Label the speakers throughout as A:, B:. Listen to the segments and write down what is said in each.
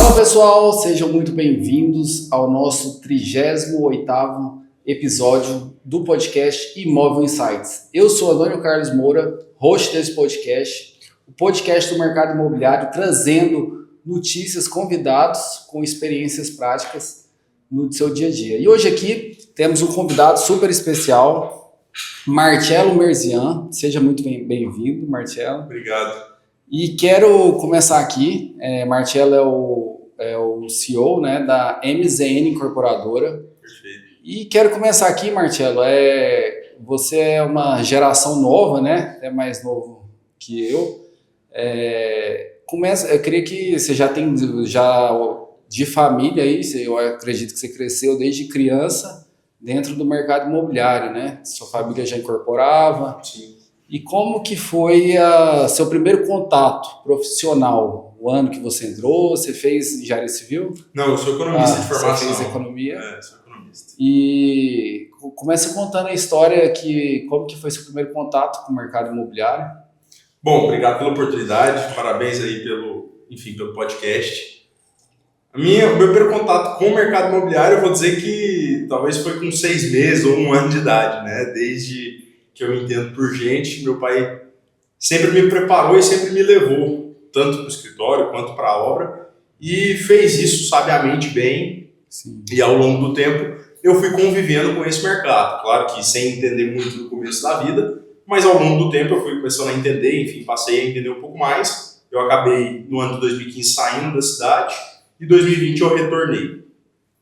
A: Fala pessoal, sejam muito bem-vindos ao nosso 38º episódio do podcast Imóvel Insights. Eu sou Antônio Carlos Moura, host desse podcast, o podcast do mercado imobiliário, trazendo notícias, convidados com experiências práticas no seu dia a dia. E hoje aqui temos um convidado super especial, Marcelo Merzian. Seja muito bem-vindo, Marcelo.
B: Obrigado.
A: E quero começar aqui, Marcelo é o CEO, né, da MZN Incorporadora.
B: Perfeito.
A: E quero começar aqui, Marcelo, você é uma geração nova, né, é mais novo que eu. Eu queria que você já tem de família aí, eu acredito que você cresceu desde criança dentro do mercado imobiliário, né? Sua família já incorporava.
B: Sim.
A: E como que foi seu primeiro contato profissional? O ano que você entrou, você fez engenharia civil?
B: Não, eu sou economista de formação.
A: Você fez economia?
B: Sou economista.
A: E começa contando a história como que foi seu primeiro contato com o mercado imobiliário.
B: Bom, obrigado pela oportunidade, parabéns aí pelo podcast. O meu primeiro contato com o mercado imobiliário, eu vou dizer que talvez foi com 6 meses ou 1 ano de idade, né? Desde que eu me entendo por gente, meu pai sempre me preparou e sempre me levou, tanto para o escritório quanto para a obra, e fez isso sabiamente bem.
A: Sim.
B: E ao longo do tempo eu fui convivendo com esse mercado, claro que sem entender muito no começo da vida, mas ao longo do tempo eu fui começando a entender, enfim, passei a entender um pouco mais. Eu acabei no ano de 2015 saindo da cidade e em 2020 eu retornei,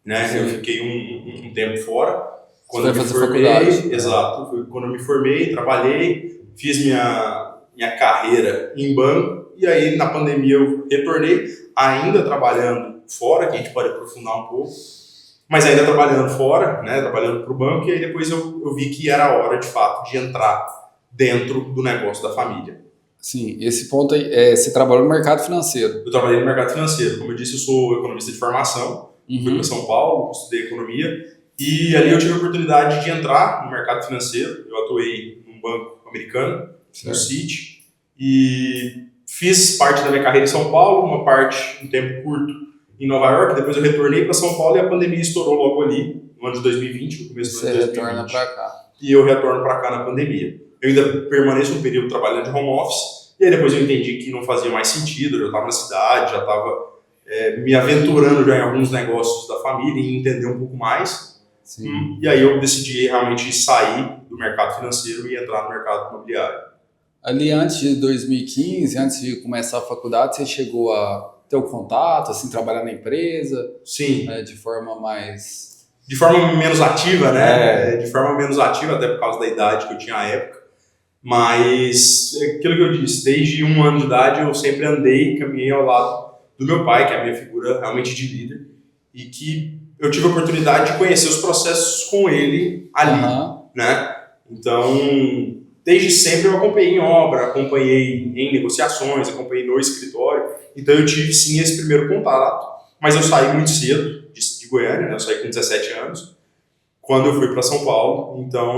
B: né?
A: Sim.
B: Eu fiquei um tempo fora.
A: Quando eu me formei,
B: exato, foi quando eu me formei, trabalhei, fiz minha carreira em banco e aí na pandemia eu retornei, ainda trabalhando fora, que a gente pode aprofundar um pouco, mas ainda trabalhando fora, né, trabalhando para o banco, e aí depois eu vi que era a hora de fato de entrar dentro do negócio da família.
A: Sim, esse ponto aí, você trabalhou no mercado financeiro.
B: Eu trabalhei no mercado financeiro, como eu disse, eu sou economista de formação, fui para São Paulo, estudei economia, e ali eu tive a oportunidade de entrar no mercado financeiro. Eu atuei num banco americano, no Citi, e fiz parte da minha carreira em São Paulo, uma parte, um tempo curto, em Nova York. Depois eu retornei para São Paulo e a pandemia estourou logo ali, no ano de 2020, no começo do ano de 2020.
A: Você retorna para cá.
B: E eu retorno para cá na pandemia. Eu ainda permaneço um período trabalhando de home office, e aí depois eu entendi que não fazia mais sentido, eu já estava na cidade, já estava me aventurando já em alguns negócios da família e entender um pouco mais.
A: Sim.
B: E aí eu decidi realmente sair do mercado financeiro e entrar no mercado imobiliário.
A: Ali antes de 2015, antes de começar a faculdade, você chegou a ter o contato, assim, trabalhar na empresa?
B: Sim.
A: De forma mais...
B: De forma menos ativa, né? De forma menos ativa, até por causa da idade que eu tinha à época. Mas, aquilo que eu disse, desde 1 ano de idade eu sempre andei e caminhei ao lado do meu pai, que é a minha figura realmente de líder, e que eu tive a oportunidade de conhecer os processos com ele ali, né? Então, desde sempre eu acompanhei em obra, acompanhei em negociações, acompanhei no escritório. Então eu tive sim esse primeiro contato, mas eu saí muito cedo de Goiânia, né? Eu saí com 17 anos, quando eu fui para São Paulo. Então,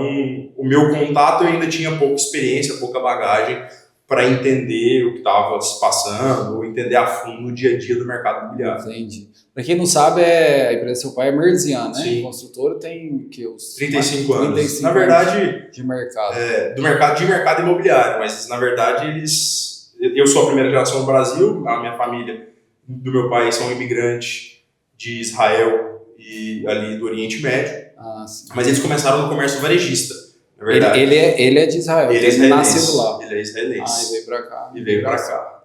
B: o meu contato eu ainda tinha pouca experiência, pouca bagagem para entender o que estava se passando, ou entender a fundo o dia a dia do mercado imobiliário.
A: Entendi. Para quem não sabe, a empresa do seu pai é Merzian, né?
B: Sim.
A: Construtora tem uns
B: 35 anos.
A: 35
B: na verdade,
A: anos de mercado.
B: De mercado imobiliário, mas na verdade eu sou a primeira geração do Brasil, a minha família do meu pai são imigrantes de Israel e ali do Oriente Médio, mas eles começaram no comércio varejista. Na verdade.
A: Ele é de Israel,
B: ele é
A: nascido lá.
B: Ele é israelense.
A: E veio pra cá.
B: E veio pra cá.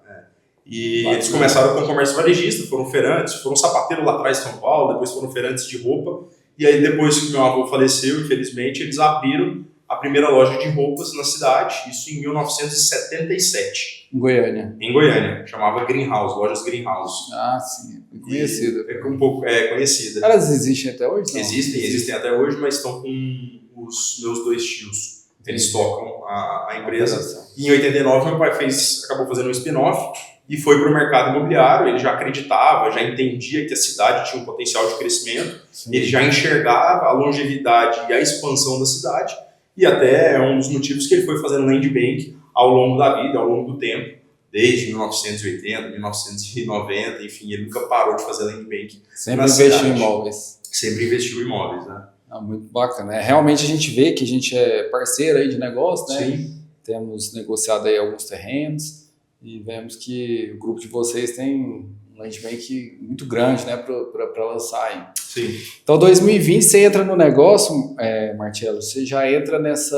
B: E eles começaram com comércio varejista, foram feirantes, foram sapateiros lá atrás de São Paulo, depois foram feirantes de roupa. E aí depois que meu avô faleceu, infelizmente, eles abriram a primeira loja de roupas na cidade, isso em 1977.
A: Em Goiânia.
B: Em Goiânia, chamava Greenhouse, lojas Greenhouse.
A: Sim, é conhecida.
B: É um pouco conhecida.
A: Elas existem até hoje? Não?
B: Existem até hoje, mas estão com os meus 2 tios. Eles tocam a empresa. E em 89 meu pai acabou fazendo um spin-off e foi para o mercado imobiliário. Ele já acreditava, já entendia que a cidade tinha um potencial de crescimento. Sim. Ele já enxergava a longevidade e a expansão da cidade, e até é um dos motivos que ele foi fazendo land bank ao longo da vida, ao longo do tempo, desde 1980, 1990, enfim, ele nunca parou de fazer land bank.
A: Sempre investiu em imóveis.
B: Sempre investiu em imóveis, né?
A: Muito bacana. Realmente a gente vê que a gente é parceiro aí de negócio, né?
B: Sim.
A: Temos negociado aí alguns terrenos e vemos que o grupo de vocês tem um land bank muito grande, né, para lançar aí.
B: Sim.
A: Então, 2020 você entra no negócio, Marcelo, você já entra nessa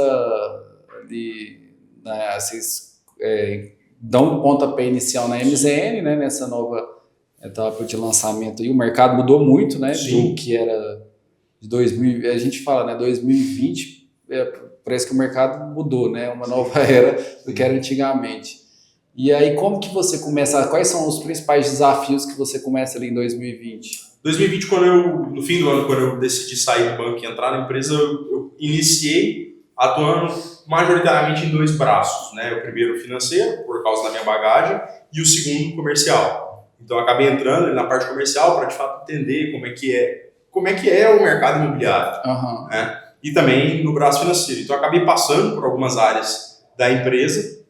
A: vocês dão um pontapé inicial na MZN, né, nessa nova etapa de lançamento aí. O mercado mudou muito, né, do que era de 2000, a gente fala, né, 2020, parece que o mercado mudou, né, uma nova era do que era antigamente. E aí, como que você começa, quais são os principais desafios que você começa ali em 2020?
B: 2020, no fim do ano, quando eu decidi sair do banco e entrar na empresa, eu iniciei atuando majoritariamente em 2 braços, né? O primeiro financeiro, por causa da minha bagagem, e o segundo comercial. Então, eu acabei entrando na parte comercial para, de fato, entender como é que é o mercado imobiliário, né? E também no braço financeiro. Então, eu acabei passando por algumas áreas da empresa,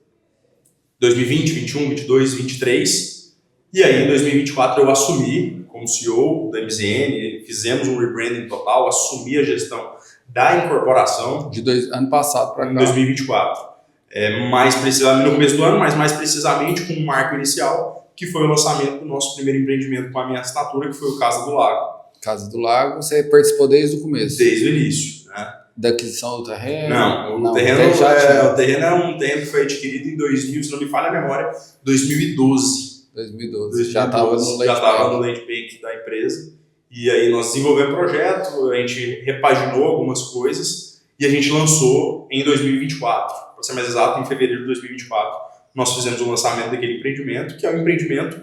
B: 2020, 21, 22, 23, e aí em 2024 eu assumi como CEO da MZN, fizemos um rebranding total, assumi a gestão da incorporação.
A: Ano passado para cá.
B: Em 2024. Mais precisamente no começo do ano, mas mais precisamente com um marco inicial, que foi o lançamento do nosso primeiro empreendimento com a minha assinatura, que foi o Casa do Lago.
A: Casa do Lago, você participou desde o começo?
B: Desde o início, né?
A: Da aquisição do terreno?
B: Não, o terreno é um terreno que foi adquirido em 2000, se não me falha a memória, 2012.
A: 2012. Já estava
B: no land bank da empresa. E aí nós desenvolvemos o projeto, a gente repaginou algumas coisas e a gente lançou em 2024. Para ser mais exato, em fevereiro de 2024, nós fizemos o lançamento daquele empreendimento, que é um empreendimento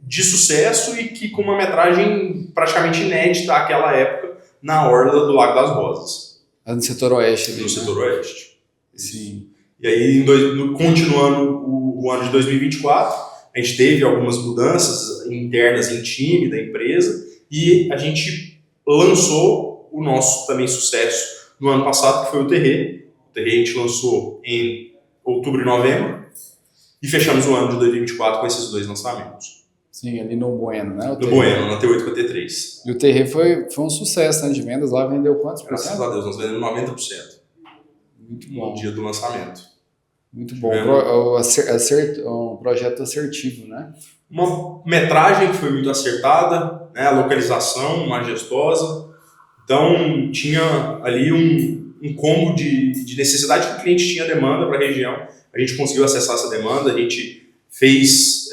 B: de sucesso e que com uma metragem praticamente inédita àquela época na orla do Lago das Rosas.
A: No setor oeste.
B: No setor oeste.
A: Sim.
B: E aí, continuando o ano de 2024, a gente teve algumas mudanças internas em time da empresa e a gente lançou o nosso também sucesso no ano passado, que foi o Terrê. O Terrê a gente lançou em outubro e novembro e fechamos o ano de 2024 com esses 2 lançamentos.
A: Sim, ali no Bueno, né?
B: No Bueno, na T8 com a T3.
A: E o Terrê foi um sucesso, né, de vendas. Lá vendeu quantos por cento?
B: Graças a Deus, nós vendemos 90%.
A: Muito bom.
B: No dia do lançamento.
A: Muito bom. Um projeto assertivo, né?
B: Uma metragem que foi muito acertada, né? A localização majestosa. Então, tinha ali um combo de necessidade que o cliente tinha demanda para a região. A gente conseguiu acessar essa demanda, a gente fez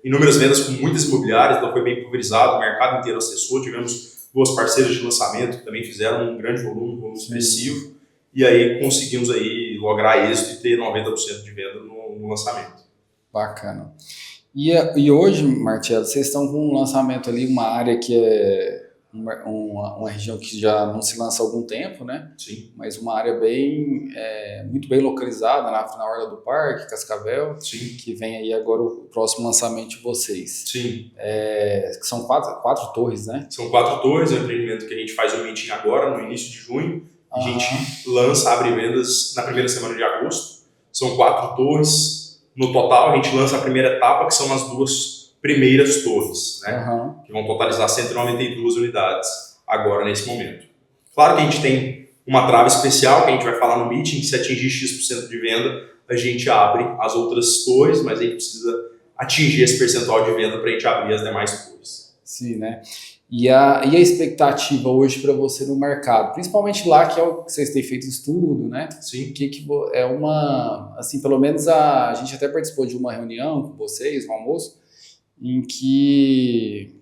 B: inúmeras vendas com muitas imobiliárias, então foi bem pulverizado, o mercado inteiro acessou, tivemos 2 parceiras de lançamento que também fizeram um grande volume expressivo, e aí conseguimos aí lograr êxito e ter 90% de venda no lançamento.
A: Bacana. E hoje, Marcelo, vocês estão com um lançamento ali, uma área que é uma região que já não se lança há algum tempo, né?
B: Sim.
A: Mas uma área muito bem localizada na orla do Parque, Cascavel.
B: Sim.
A: Que vem aí agora o próximo lançamento de vocês.
B: Sim.
A: Que são quatro torres, né?
B: São 4 torres, é um empreendimento que a gente faz o meeting agora, no início de junho. A gente abre vendas na primeira semana de agosto. São 4 torres. No total, a gente lança a primeira etapa, que são as 2 primeiras torres, né? Que vão totalizar 192 unidades agora, nesse momento. Claro que a gente tem uma trava especial, que a gente vai falar no meeting, que se atingir X% de venda, a gente abre as outras torres, mas a gente precisa atingir esse percentual de venda para a gente abrir as demais torres.
A: Sim, né? E a expectativa hoje para você no mercado, principalmente lá que é o que vocês têm feito estudo, né?
B: Sim.
A: Que é uma, assim, pelo menos a gente até participou de uma reunião com vocês, um almoço, em que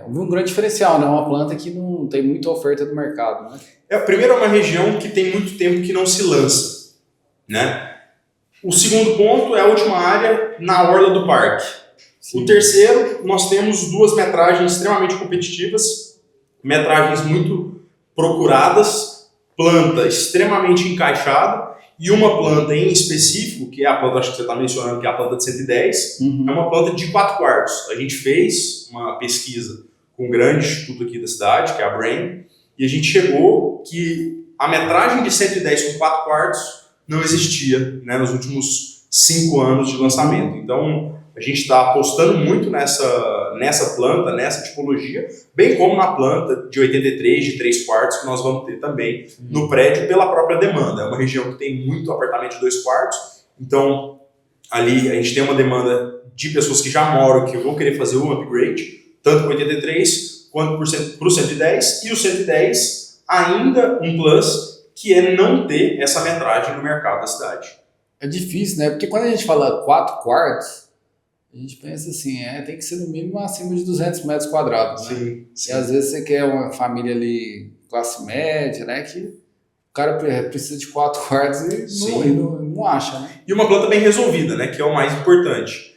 A: houve um grande diferencial, né? Uma planta que não tem muita oferta do mercado, né?
B: Primeiro, é uma região que tem muito tempo que não se lança, né? O segundo ponto é a última área na orla do parque. Sim. O terceiro, nós temos 2 metragens extremamente competitivas, metragens muito procuradas, planta extremamente encaixada, e uma planta em específico, que é a planta, acho que você está mencionando, que é a planta de 110, é uma planta de 4 quartos. A gente fez uma pesquisa com um grande instituto aqui da cidade, que é a Brain, e a gente chegou que a metragem de 110 com 4 quartos não existia, né, nos últimos 5 anos de lançamento. Então, a gente está apostando muito nessa planta, nessa tipologia, bem como na planta de 83, de 3 quartos, que nós vamos ter também no prédio pela própria demanda. É uma região que tem muito apartamento de 2 quartos, então ali a gente tem uma demanda de pessoas que já moram, que vão querer fazer o upgrade, tanto para o 83 quanto para o 110, e o 110 ainda um plus, que é não ter essa metragem no mercado da cidade.
A: É difícil, né? Porque quando a gente fala 4 quartos, a gente pensa assim, tem que ser no mínimo acima de 200 metros quadrados, né?
B: Sim, sim.
A: E às vezes você quer uma família ali, classe média, né? Que o cara precisa de 4 quartos e não acha, né?
B: E uma planta bem resolvida, né? Que é o mais importante.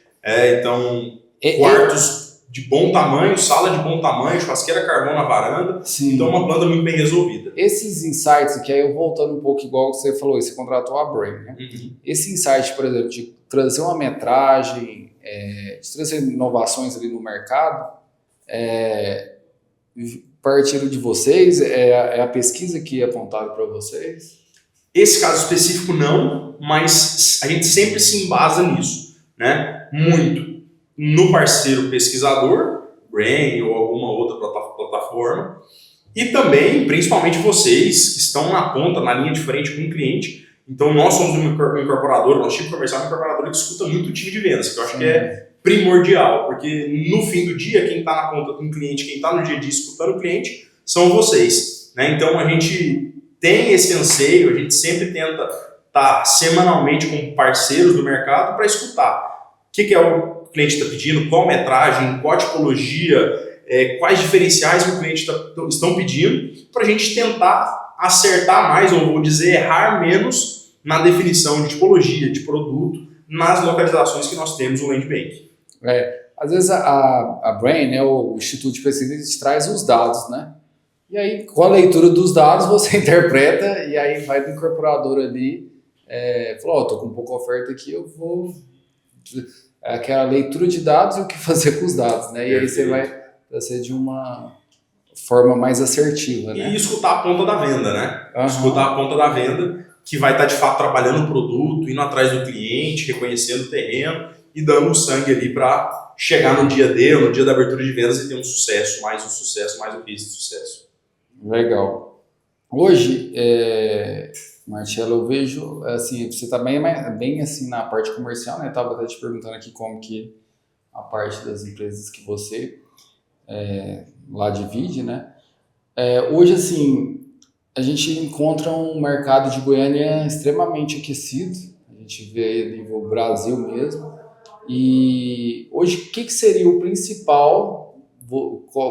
B: Então, quartos de bom tamanho, sala de bom tamanho, churrasqueira carvão na varanda.
A: Sim.
B: Então, uma planta muito bem resolvida.
A: Esses insights, que aí eu voltando um pouco igual você falou, você contratou a Brain, né?
B: Uhum.
A: Esse insight, por exemplo, de trazer uma metragem, de trazer inovações ali no mercado, partiram de vocês? É a pesquisa que é apontada para vocês?
B: Esse caso específico não, mas a gente sempre se embasa nisso, né? Muito no parceiro pesquisador, Brain ou alguma outra plataforma, e também, principalmente vocês, que estão na ponta, na linha de frente com o cliente. Então, nós somos um incorporador, nosso tipo comercial é um incorporador que escuta muito o time de vendas, que eu acho que é primordial, porque no fim do dia, quem está na ponta com o cliente, quem está no dia a dia escutando o cliente, são vocês, né? Então, a gente tem esse anseio, a gente sempre tenta estar semanalmente com parceiros do mercado para escutar o que o cliente está pedindo, qual metragem, qual tipologia, quais diferenciais o cliente estão pedindo, para a gente tentar acertar mais, ou vou dizer, errar menos na definição de tipologia, de produto, nas localizações que nós temos no Land Bank.
A: Às vezes a Brain, né, o Instituto de Pesquisa, traz os dados, né? E aí, com a leitura dos dados, você interpreta e aí vai do incorporador ali, falou, tô com pouca oferta aqui, eu vou... Aquela leitura de dados e o que fazer com os dados, né? E aí você vai ser de uma forma mais assertiva, né?
B: E escutar a ponta da venda, né?
A: Uhum.
B: Escutar a ponta da venda, que vai estar de fato trabalhando o produto, indo atrás do cliente, reconhecendo o terreno e dando o sangue ali para chegar no dia dele, no dia da abertura de vendas e ter um sucesso, mais um case de sucesso.
A: Legal. Hoje, Marcelo, eu vejo, assim, você está bem assim na parte comercial, né? Estava até te perguntando aqui como que a parte das empresas que você lá divide, né? Hoje, assim, a gente encontra um mercado de Goiânia extremamente aquecido, a gente vê aí a nível Brasil mesmo, e hoje o que seria o principal,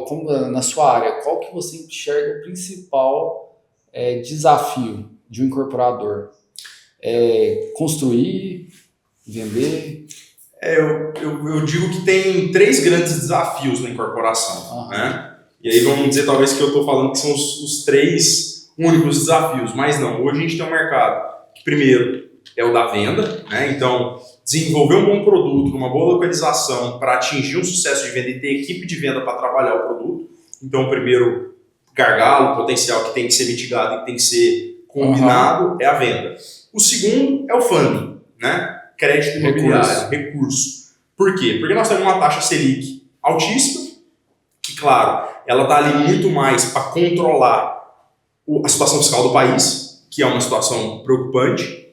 A: como na sua área, qual que você enxerga o principal desafio de um incorporador? Construir, vender?
B: Eu digo que tem 3 grandes desafios na incorporação, né? E aí vamos dizer talvez que eu estou falando que são os 3 únicos desafios, mas não. Hoje a gente tem um mercado que primeiro é o da venda, né? Então desenvolver um bom produto, uma boa localização para atingir um sucesso de venda e ter equipe de venda para trabalhar o produto. Então o primeiro gargalo, potencial que tem que ser mitigado e que tem que ser combinado é a venda. O segundo é o funding, né? Crédito imobiliário, recurso. Por quê? Porque nós temos uma taxa Selic altíssima, que, claro, ela está ali muito mais para controlar a situação fiscal do país, que é uma situação preocupante,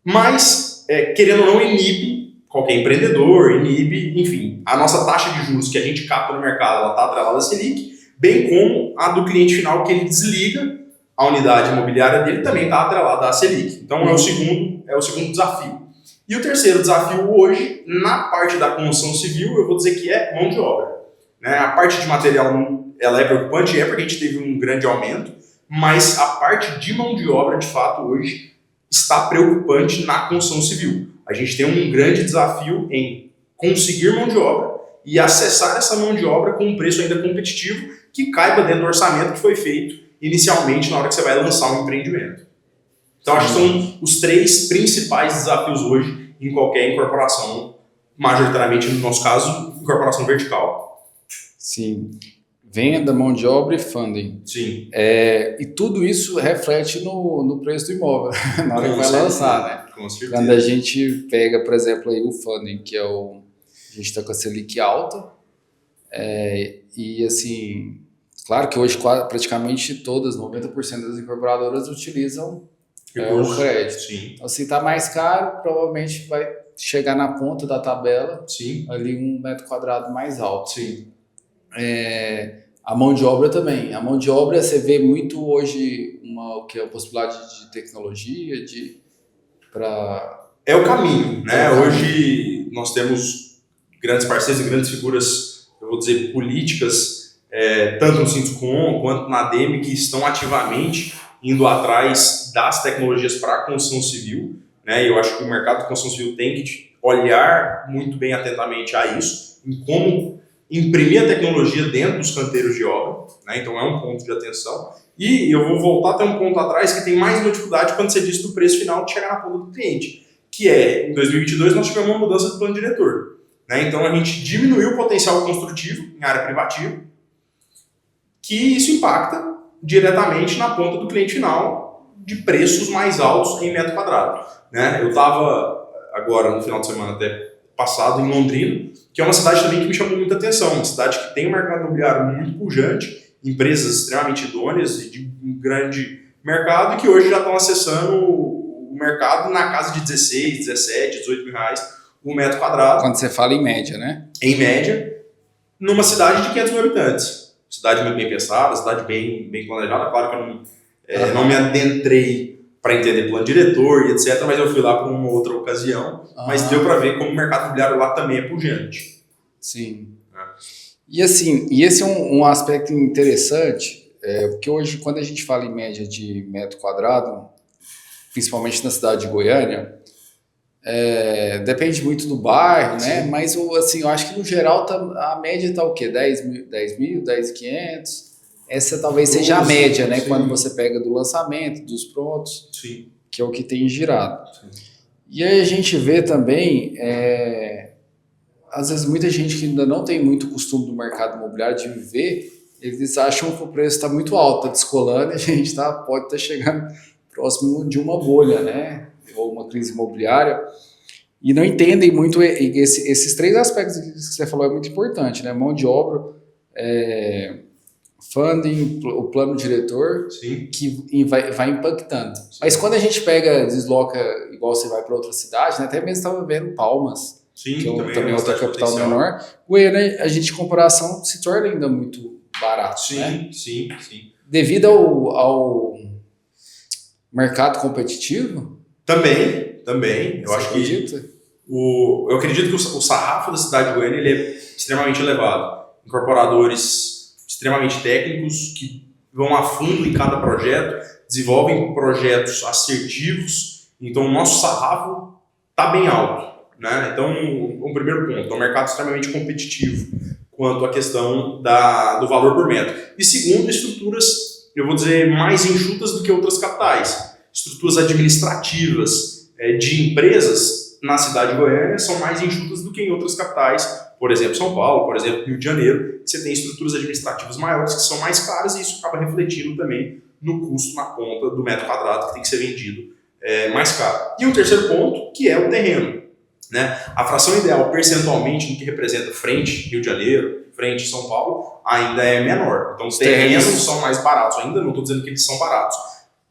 B: mas, querendo ou não, inibe qualquer empreendedor, enfim, a nossa taxa de juros que a gente capta no mercado, ela está atrelada à Selic, bem como a do cliente final que ele desliga a unidade imobiliária dele também está atrelada à Selic. Então, é o segundo desafio. E o terceiro desafio hoje, na parte da construção civil, eu vou dizer que é mão de obra. Né? A parte de material ela é preocupante, porque a gente teve um grande aumento, mas a parte de mão de obra, de fato, hoje está preocupante na construção civil. A gente tem um grande desafio em conseguir mão de obra e acessar essa mão de obra com um preço ainda competitivo que caiba dentro do orçamento que foi feito inicialmente na hora que você vai lançar um empreendimento. Então, acho que são os 3 principais desafios hoje em qualquer incorporação, majoritariamente, no nosso caso, incorporação vertical.
A: Sim. Venda, mão de obra e funding.
B: Sim.
A: E tudo isso reflete no preço do imóvel, na hora que vai lançar, né?
B: Com certeza.
A: Quando a gente pega, por exemplo, aí o funding, que é a gente está com a Selic alta, e assim, claro que hoje praticamente todas, 90% das incorporadoras utilizam o crédito.
B: Sim.
A: Então, se está mais caro, provavelmente vai chegar na ponta da tabela,
B: sim,
A: ali 1 metro quadrado mais alto.
B: Sim.
A: A mão de obra também. A mão de obra você vê muito hoje a possibilidade de tecnologia,
B: É o caminho, né? Hoje nós temos grandes parceiros e grandes figuras, eu vou dizer, políticas, tanto no Sintuscom quanto na ADEME, que estão ativamente indo atrás das tecnologias para a construção civil, né? E eu acho que o mercado de construção civil tem que olhar muito bem atentamente a isso, em como imprimir a tecnologia dentro dos canteiros de obra, né? Então é um ponto de atenção. E eu vou voltar até um ponto atrás que tem mais uma dificuldade quando você disse do preço final de chegar na ponta do cliente, que em 2022 nós tivemos uma mudança do plano diretor, né? Então a gente diminuiu o potencial construtivo em área privativa, que isso impacta diretamente na ponta do cliente final de preços mais altos em metro quadrado, né? Eu estava agora no final de semana até passado em Londrina, que é uma cidade também que me chamou muita atenção, uma cidade que tem um mercado imobiliário muito pujante, empresas extremamente idôneas e de um grande mercado, e que hoje já estão acessando o mercado na casa de 16, 17, 18 mil reais o metro quadrado.
A: Quando você fala em média, né?
B: Em média, numa cidade de 500 mil habitantes. Cidade muito bem pensada, cidade bem planejada. Claro que eu não me adentrei para entender plano diretor e etc, mas eu fui lá por uma outra ocasião, mas deu para ver como o mercado imobiliário lá também é pujante.
A: Sim. E assim, esse é um aspecto interessante, porque hoje quando a gente fala em média de metro quadrado, principalmente na cidade de Goiânia, depende muito do bairro, né? Mas assim, eu acho que no geral a média está o quê? 10 mil, 10.500? Essa talvez seja a média, né? Sim. Quando você pega do lançamento, dos prontos,
B: sim,
A: que é o que tem girado.
B: Sim.
A: E aí a gente vê também, às vezes muita gente que ainda não tem muito costume do mercado imobiliário de viver, eles acham que o preço está muito alto, está descolando, e a gente pode estar chegando próximo de uma bolha, né? Ou uma crise imobiliária, e não entendem muito esses 3 aspectos que você falou, é muito importante, né? Mão de obra, funding, o plano diretor,
B: Sim.
A: que vai impactando. Sim. Mas quando a gente desloca, igual você vai para outra cidade, né? Até mesmo estava vendo Palmas,
B: Sim,
A: que também é outra capital menor, Goiânia, a gente, em comparação, se torna ainda muito barato,
B: sim,
A: né?
B: Sim.
A: Devido ao mercado competitivo?
B: Também. Eu
A: você
B: acho
A: acredita?
B: que eu acredito que o sarrafo da cidade de Goiânia ele é extremamente elevado. Incorporadores extremamente técnicos que vão a fundo em cada projeto, desenvolvem projetos assertivos, então o nosso sarrafo está bem alto, né? Então, o primeiro ponto, é um mercado extremamente competitivo quanto à questão do valor por metro. E segundo, estruturas, eu vou dizer, mais enxutas do que outras capitais. Estruturas administrativas de empresas na cidade de Goiânia são mais enxutas do que em outras capitais, por exemplo, São Paulo, por exemplo, Rio de Janeiro, que você tem estruturas administrativas maiores que são mais caras e isso acaba refletindo também no custo na ponta do metro quadrado que tem que ser vendido mais caro. E o terceiro ponto, que é o terreno, né? A fração ideal percentualmente no que representa frente Rio de Janeiro, frente São Paulo, ainda é menor. Então os terrenos são mais baratos, ainda não estou dizendo que eles são baratos.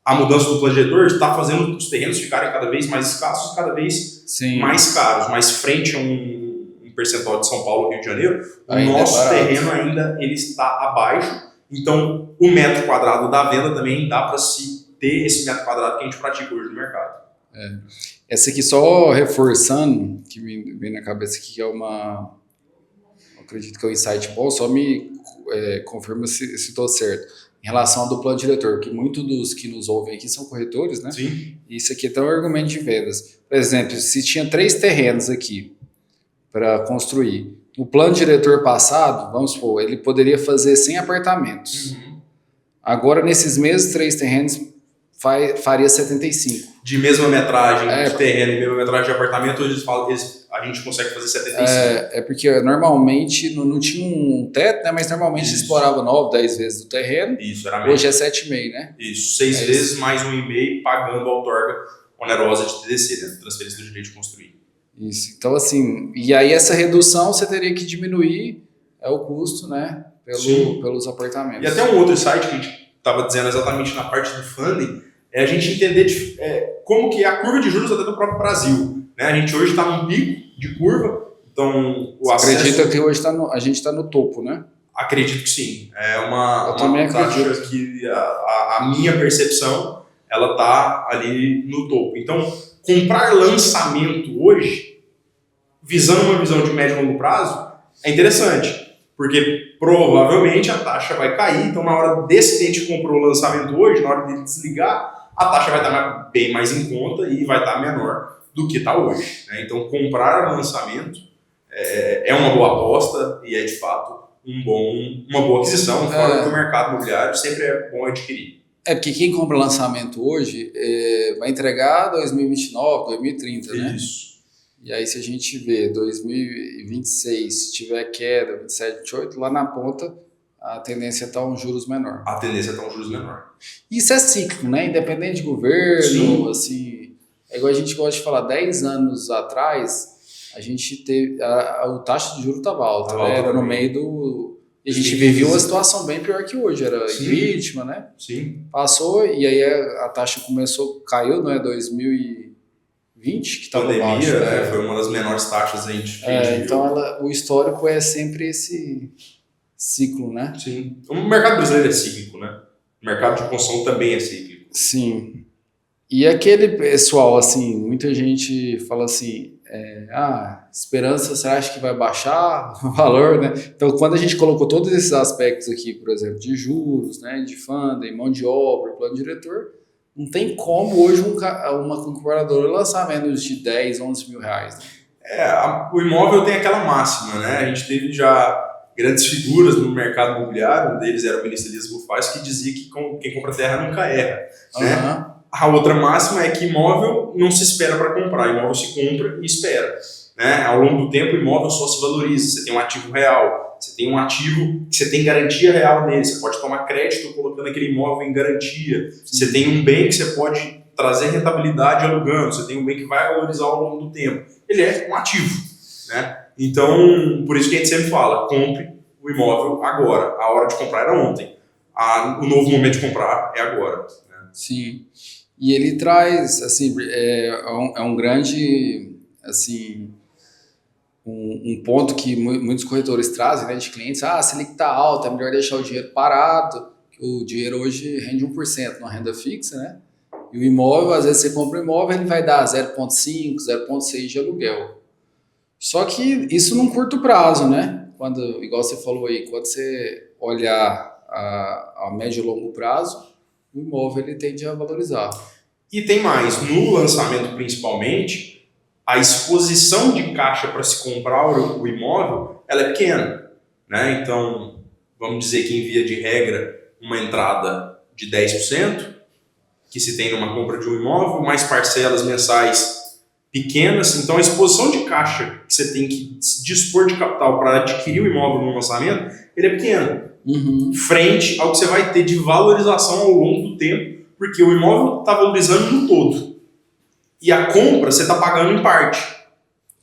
B: A mudança do plano diretor está fazendo os terrenos ficarem cada vez mais escassos, cada vez mais caros, mas frente a um percentual de São Paulo e Rio de Janeiro, o nosso terreno ainda ele está abaixo, então o metro quadrado da venda também dá para se ter esse metro quadrado que a gente pratica hoje no mercado.
A: Essa aqui só reforçando, que me vem na cabeça aqui, que acredito que é um insight bom, só me confirma se estou certo. Em relação ao do plano diretor, que muitos dos que nos ouvem aqui são corretores, né?
B: Sim.
A: Isso aqui é até um argumento de vendas. Por exemplo, se tinha 3 terrenos aqui para construir, o plano diretor passado, vamos supor, ele poderia fazer 100 apartamentos.
B: Uhum.
A: Agora, nesses mesmos 3 terrenos, faria 75.
B: De mesma metragem de terreno e mesma metragem de apartamento, a a gente consegue fazer 75.
A: É porque normalmente não tinha um teto, né? Mas normalmente
B: Isso.
A: explorava 9, 10 vezes do terreno.
B: Isso, era mesmo.
A: Hoje é 7,5, né?
B: Isso, 6 vezes mais 1,5 pagando a outorga onerosa de TDC, né? Transferência do direito de construir.
A: Isso, então assim, e aí essa redução você teria que diminuir o custo, né? Pelos apartamentos.
B: E até um outro insight que a gente estava dizendo exatamente na parte do funding, é a gente entender como que é a curva de juros até do próprio Brasil. Né? A gente hoje está num pico de curva, então o acesso...
A: Acredita que hoje a gente está no topo, né?
B: Acredito que sim. É uma
A: taxa
B: que a minha percepção, ela está ali no topo. Então, comprar lançamento hoje, visando uma visão de médio e longo prazo, é interessante. Porque provavelmente a taxa vai cair, então na hora desse cliente que comprou o lançamento hoje, na hora dele desligar, a taxa vai estar bem mais em conta e vai estar menor do que está hoje. Né? Então comprar lançamento é uma boa aposta e é de fato uma boa aquisição, fora que o mercado imobiliário sempre é bom adquirir.
A: Porque quem compra lançamento hoje vai entregar 2029, 2030, né?
B: Isso.
A: E aí se a gente vê 2026, se tiver queda, 27, 28, lá na ponta a tendência está um juros menor.
B: A tendência está um juros menor.
A: Isso é cíclico, né? Independente de governo, sim. Assim, é igual a gente gosta de falar, 10 anos atrás, a gente teve, a taxa de juros estava alta, né? Era no meio do... E a gente vivia uma situação bem pior que hoje, era impeachment, né?
B: Sim.
A: Passou e aí a taxa caiu, né? 2020, que estava baixo.
B: Né? Foi uma das menores taxas a gente
A: então o histórico é sempre esse ciclo, né?
B: Sim. O mercado brasileiro é cíclico, né? O mercado de construção também é cíclico.
A: Sim. E aquele pessoal, assim, muita gente fala assim, esperança, você acha que vai baixar o valor, né? Então, quando a gente colocou todos esses aspectos aqui, por exemplo, de juros, né, de funding, mão de obra, plano diretor, não tem como hoje uma incorporadora lançar menos de 10, 11 mil reais. Né?
B: O imóvel tem aquela máxima, né? A gente teve já grandes figuras no mercado imobiliário, um deles era o ministro Elias Bufaz, que dizia que quem compra terra nunca erra. Né? A outra máxima é que imóvel não se espera para comprar, imóvel se compra e espera. Né? Ao longo do tempo, o imóvel só se valoriza. Você tem um ativo real, você tem um ativo que você tem garantia real nele, você pode tomar crédito colocando aquele imóvel em garantia. Você tem um bem que você pode trazer rentabilidade alugando, você tem um bem que vai valorizar ao longo do tempo. Ele é um ativo. Né? Então, por isso que a gente sempre fala, compre o imóvel agora. A hora de comprar era ontem. O novo momento de comprar é agora. Né?
A: Sim. E ele traz, assim, é um grande, assim, um ponto que muitos corretores trazem, né, de clientes, a Selic está alta, é melhor deixar o dinheiro parado, que o dinheiro hoje rende 1% na renda fixa, né? E o imóvel, às vezes você compra um imóvel, ele vai dar 0,5, 0,6 de aluguel. Só que isso num curto prazo, né? Quando, igual você falou aí, quando você olhar a médio e longo prazo, o imóvel ele tende a valorizar.
B: E tem mais, no lançamento principalmente, a exposição de caixa para se comprar o imóvel, ela é pequena. Né? Então, vamos dizer que em via de regra, uma entrada de 10%, que se tem numa compra de um imóvel, mais parcelas mensais pequenas. Então, a exposição de caixa que você tem que dispor de capital para adquirir o imóvel no lançamento, ele é pequeno. Frente ao que você vai ter de valorização ao longo do tempo, porque o imóvel está valorizando no todo. E a compra você está pagando em parte.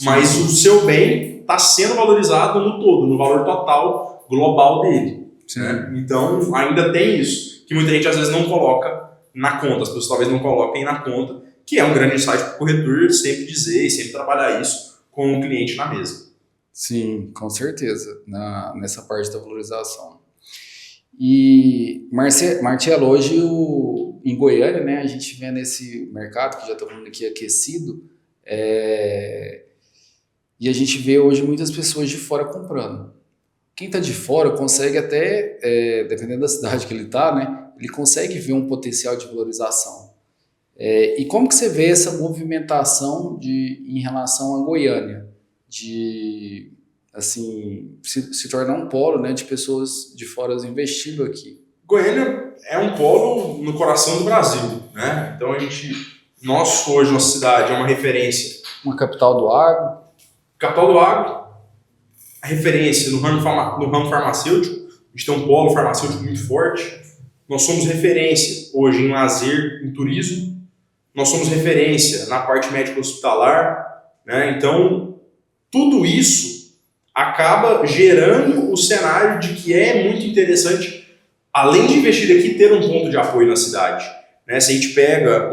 B: Mas o seu bem está sendo valorizado no todo, no valor total global dele. Né? Então, ainda tem isso, que muita gente às vezes não coloca na conta, as pessoas talvez não coloquem na conta, que é um grande insight para o corretor sempre dizer e sempre trabalhar isso com o cliente na mesa.
A: Sim, com certeza, nessa parte da valorização. E, Marcelo, hoje em Goiânia, né, a gente vê nesse mercado, que já está falando aqui aquecido, e a gente vê hoje muitas pessoas de fora comprando. Quem está de fora consegue até, dependendo da cidade que ele está, né, ele consegue ver um potencial de valorização. E como que você vê essa movimentação em relação a Goiânia? De, assim, se tornar um polo, né, de pessoas de fora investindo aqui.
B: Goiânia é um polo no coração do Brasil, né? Então nós hoje, nossa cidade é uma referência.
A: Uma capital do agro.
B: Capital do Agro, a referência no ramo farmacêutico, a gente tem um polo farmacêutico muito forte. Nós somos referência hoje em lazer, em turismo. Nós somos referência na parte médica hospitalar, né? Então, tudo isso acaba gerando o cenário de que é muito interessante, além de investir aqui, ter um ponto de apoio na cidade, né? Se a gente pega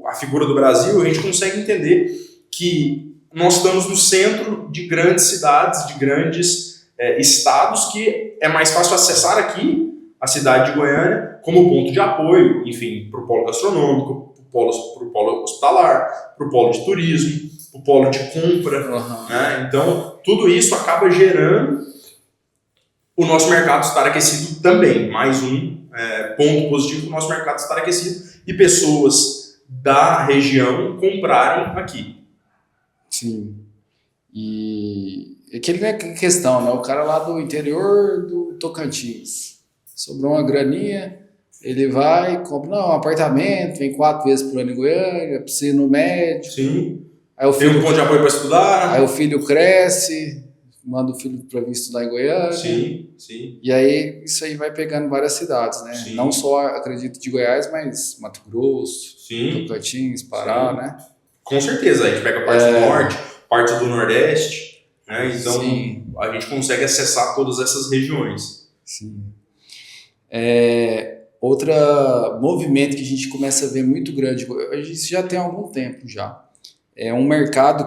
B: a figura do Brasil, a gente consegue entender que nós estamos no centro de grandes cidades, de grandes estados, que é mais fácil acessar aqui a cidade de Goiânia como ponto de apoio, enfim, para o polo gastronômico, para o polo hospitalar, para o polo de turismo, para o polo de compra. Né? Então, tudo isso acaba gerando o nosso mercado estar aquecido também. Mais um ponto positivo do nosso mercado estar aquecido e pessoas da região comprarem aqui.
A: Sim. E aquele é questão, né? O cara lá do interior do Tocantins sobrou uma graninha, ele vai, compra um apartamento, vem 4 vezes por ano em Goiânia, precisa ir no médico.
B: Sim.
A: Aí o filho,
B: tem um ponto de apoio para estudar.
A: Aí o filho cresce, manda o filho para vir estudar em Goiânia.
B: Sim, sim.
A: E aí isso aí vai pegando várias cidades, né?
B: Sim.
A: Não só, acredito, de Goiás, mas Mato Grosso,
B: sim.
A: Tocantins, Pará,
B: sim.
A: né?
B: Com certeza, a gente pega a parte do norte, parte do nordeste, né? Então
A: sim.
B: A gente consegue acessar todas essas regiões.
A: Sim. Outro movimento que a gente começa a ver muito grande, a gente já tem há algum tempo já, é um mercado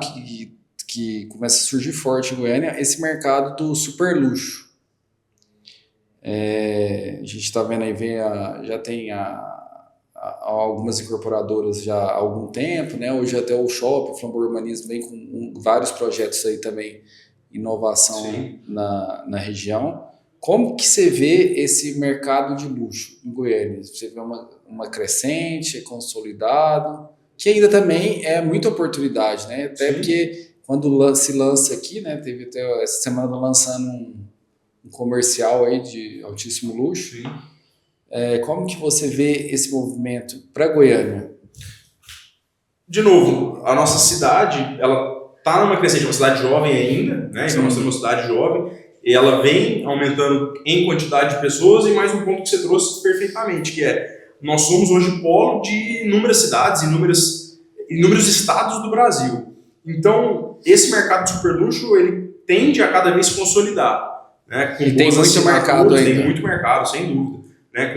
A: que começa a surgir forte em Goiânia, esse mercado do super luxo. A gente está vendo aí, já tem algumas incorporadoras já há algum tempo, né? Hoje até o Shopping, o Flamboyant Urbanismo vem com vários projetos aí também, inovação na região. Como que você vê esse mercado de luxo em Goiânia? Você vê uma crescente, consolidado, que ainda também é muita oportunidade, né? Até sim. Porque quando se lança aqui, né? Teve até essa semana lançando um comercial aí de altíssimo luxo.
B: Sim.
A: Como que você vê esse movimento para Goiânia?
B: De novo, a nossa cidade, ela está numa crescente, uma cidade jovem ainda, né? Então nós temos uma cidade jovem. E ela vem aumentando em quantidade de pessoas, e mais um ponto que você trouxe perfeitamente, que nós somos hoje polo de inúmeras cidades, inúmeros estados do Brasil. Então, esse mercado de superluxo, ele tende a cada vez se consolidar. Né?
A: E tem muito mercado ainda.
B: Tem muito mercado, sem dúvida. Né?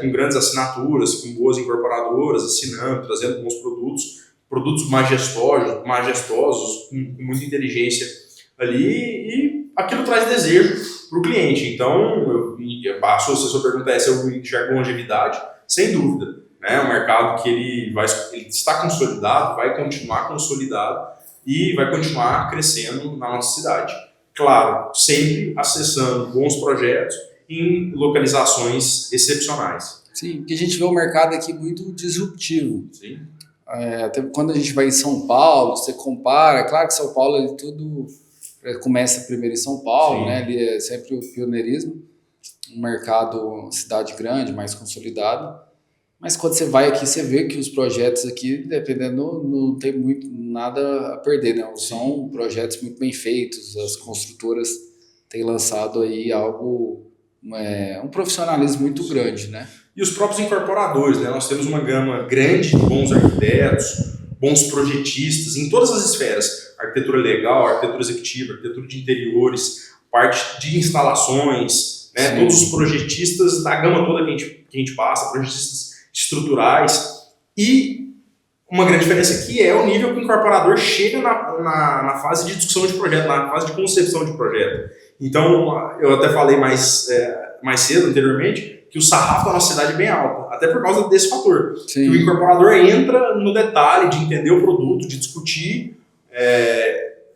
B: Com grandes assinaturas, com boas incorporadoras, assinando, trazendo bons produtos majestosos com muita inteligência ali, e aquilo traz desejo para o cliente. Então, a sua pergunta é se eu enxergo longevidade, sem dúvida. É um mercado que ele está consolidado, vai continuar consolidado e vai continuar crescendo na nossa cidade. Claro, sempre acessando bons projetos em localizações excepcionais.
A: Sim, porque a gente vê o mercado aqui muito disruptivo.
B: Sim.
A: Até quando a gente vai em São Paulo, você compara, é claro que São Paulo ele tudo começa primeiro em São Paulo, sim. Né? Ali é sempre o pioneirismo, um mercado, cidade grande, mais consolidado. Mas quando você vai aqui, você vê que os projetos aqui, dependendo, não tem muito nada a perder, né? São projetos muito bem feitos, as construtoras têm lançado aí algo, um profissionalismo muito grande, né?
B: E os próprios incorporadores, né? Nós temos uma gama grande de bons arquitetos, bons projetistas em todas as esferas, arquitetura legal, arquitetura executiva, arquitetura de interiores, parte de instalações, né? Todos os projetistas da gama toda que a gente passa, projetistas estruturais, e uma grande diferença aqui é o nível que o incorporador chega na fase de discussão de projeto, na fase de concepção de projeto. Então, eu até falei mais cedo, anteriormente, que o sarrafo da nossa cidade é bem alto, até por causa desse fator.
A: Sim.
B: Que o incorporador entra no detalhe de entender o produto, de discutir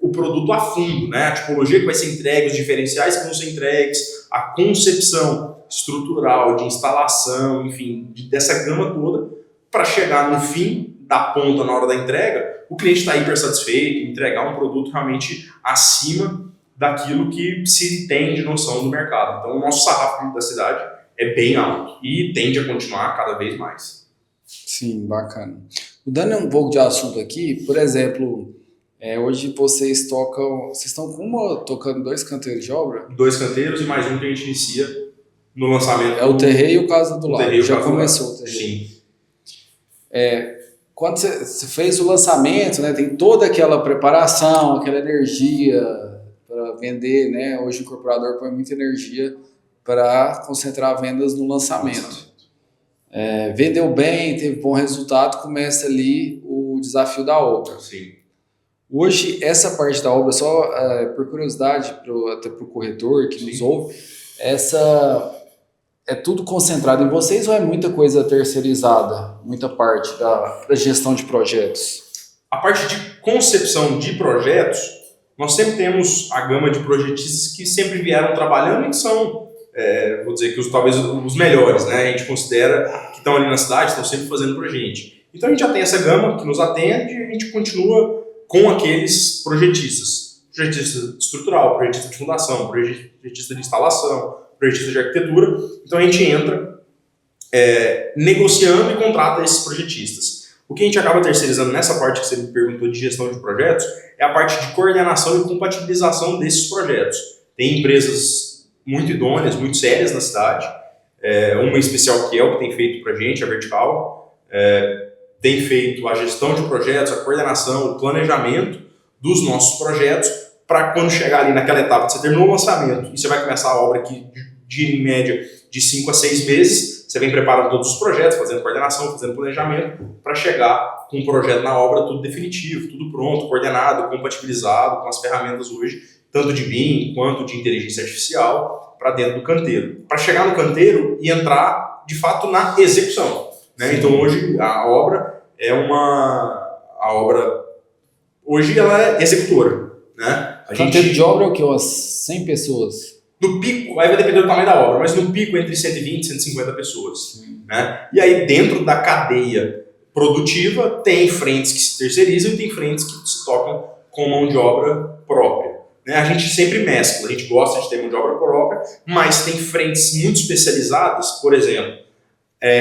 B: o produto a fundo, né? A tipologia que vai ser entregue, os diferenciais que vão ser entregues, a concepção estrutural, de instalação, enfim, dessa gama toda, para chegar no fim da ponta na hora da entrega, o cliente está hiper satisfeito, entregar um produto realmente acima daquilo que se tem de noção do mercado. Então, o nosso sarrafo da cidade é bem alto e tende a continuar cada vez mais.
A: Sim, bacana. Mudando um pouco de assunto aqui, por exemplo, Hoje vocês estão tocando 2 canteiros de obra?
B: 2 canteiros e mais um que a gente inicia no lançamento.
A: É o terreiro e o Casa do Lado. Já começou o terreiro.
B: Sim.
A: Quando você fez o lançamento, né, tem toda aquela preparação, aquela energia para vender, né? Hoje o incorporador põe muita energia para concentrar vendas no lançamento. Vendeu bem, teve bom resultado, começa ali o desafio da obra.
B: Sim.
A: Hoje, essa parte da obra, só por curiosidade, até para o corretor que nos ouve, é tudo concentrado em vocês ou é muita coisa terceirizada, muita parte da gestão de projetos?
B: A parte de concepção de projetos, nós sempre temos a gama de projetistas que sempre vieram trabalhando e que são, vou dizer que talvez os melhores, né? A gente considera que estão ali na cidade, estão sempre fazendo para a gente. Então a gente já tem essa gama que nos atende e a gente continua com aqueles projetistas. Projetista estrutural, projetista de fundação, projetista de instalação, projetista de arquitetura. Então a gente entra negociando e contrata esses projetistas. O que a gente acaba terceirizando nessa parte que você me perguntou de gestão de projetos é a parte de coordenação e compatibilização desses projetos. Tem empresas muito idôneas, muito sérias na cidade. Uma especial que tem feito para a gente, a Vertical, tem feito a gestão de projetos, a coordenação, o planejamento dos nossos projetos para quando chegar ali naquela etapa que você terminou o lançamento e você vai começar a obra que em média de 5 a 6 meses, você vem preparando todos os projetos, fazendo coordenação, fazendo planejamento para chegar com um projeto na obra tudo definitivo, tudo pronto, coordenado, compatibilizado com as ferramentas hoje, tanto de BIM quanto de inteligência artificial para dentro do canteiro. Para chegar no canteiro e entrar de fato na execução. Né? Então hoje a obra hoje ela é executora. Né?
A: Canteiro de obra é o quê? Umas 100 pessoas?
B: No pico, aí vai depender do tamanho da obra, mas no pico entre 120 e 150 pessoas. Né? E aí dentro da cadeia produtiva tem frentes que se terceirizam e tem frentes que se tocam com mão de obra própria. Né? A gente sempre mescla, a gente gosta de ter mão de obra própria, mas tem frentes muito especializadas, por exemplo,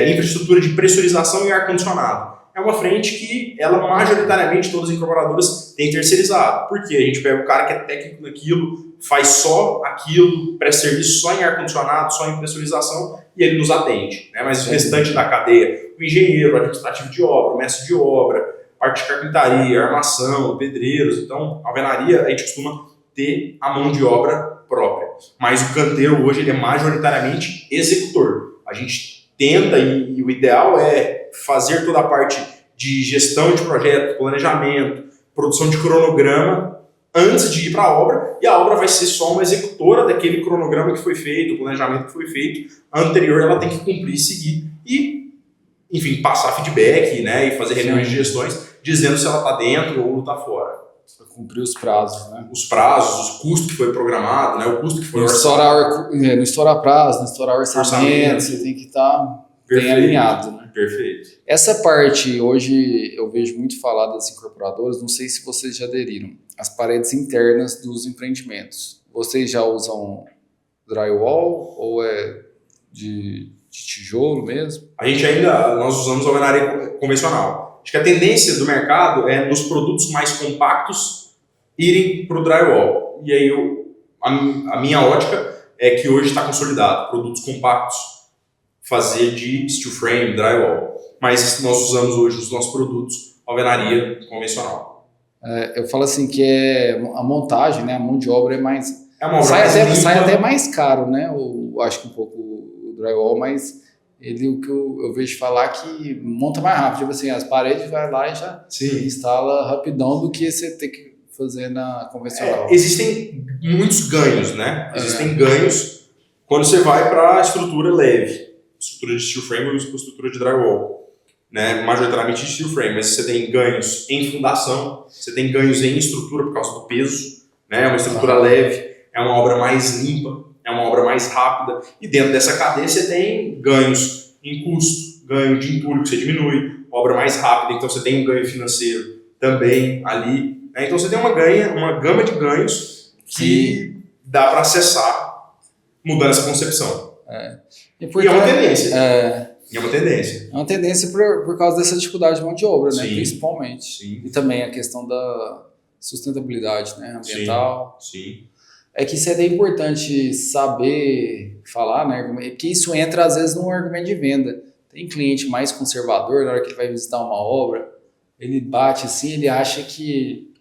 B: infraestrutura de pressurização e ar-condicionado. É uma frente que ela majoritariamente todas as incorporadoras têm terceirizado. Porque a gente pega o cara que é técnico naquilo, faz só aquilo, presta serviço só em ar-condicionado, só em pressurização e ele nos atende. Né? Mas o restante da cadeia, o engenheiro, o administrativo de obra, o mestre de obra, parte de carpintaria, armação, pedreiros, então a alvenaria a gente costuma ter a mão de obra própria. Mas o canteiro hoje ele é majoritariamente executor. A gente tenta e o ideal é fazer toda a parte de gestão de projeto, planejamento, produção de cronograma antes de ir para a obra, e a obra vai ser só uma executora daquele cronograma que foi feito, o planejamento que foi feito anterior, ela tem que cumprir, seguir e, enfim, passar feedback, né, e fazer reuniões de gestões dizendo se ela está dentro ou está fora.
A: Para cumprir os prazos, né?
B: Os prazos, os custos que foi programado, né, o custo que foi
A: não estourar prazo, não estourar orçamento, você tem que estar bem alinhado, né?
B: Perfeito.
A: Essa parte, hoje eu vejo muito falar das incorporadoras, não sei se vocês já aderiram, as paredes internas dos empreendimentos. Vocês já usam drywall ou é de tijolo mesmo?
B: Nós usamos alvenaria convencional. Acho que a tendência do mercado é nos produtos mais compactos irem para o drywall. E aí a minha ótica é que hoje está consolidado, produtos compactos fazer de steel frame, drywall. Mas nós usamos hoje os nossos produtos alvenaria convencional.
A: Eu falo assim que a montagem, né, a mão de obra é mais... sai até mais caro, né? Eu acho que um pouco o drywall, mas o que eu vejo falar que monta mais rápido. Tipo assim, as paredes vai lá e já instala rapidão do que você ter que fazer na convencional.
B: Existem muitos ganhos, né? Existem ganhos quando você vai para a estrutura leve. Estrutura de steel frame ou estrutura de drywall, né? Majoritariamente de steel frame, mas você tem ganhos em fundação, você tem ganhos em estrutura por causa do peso, né? Uma estrutura leve, é uma obra mais limpa, é uma obra mais rápida, e dentro dessa cadeia você tem ganhos em custo, ganho de entulho que você diminui, obra mais rápida, então você tem um ganho financeiro também ali, né? Então você tem uma gama de ganhos que dá para acessar mudando essa concepção. E é uma tendência. É uma tendência
A: por causa dessa dificuldade de mão de obra, né?
B: Sim.
A: Principalmente.
B: Sim.
A: E também a questão da sustentabilidade, né, ambiental.
B: Sim.
A: É que isso é bem importante saber falar, né? Que isso entra às vezes num argumento de venda. Tem cliente mais conservador, na hora que ele vai visitar uma obra, ele bate assim, ele acha que...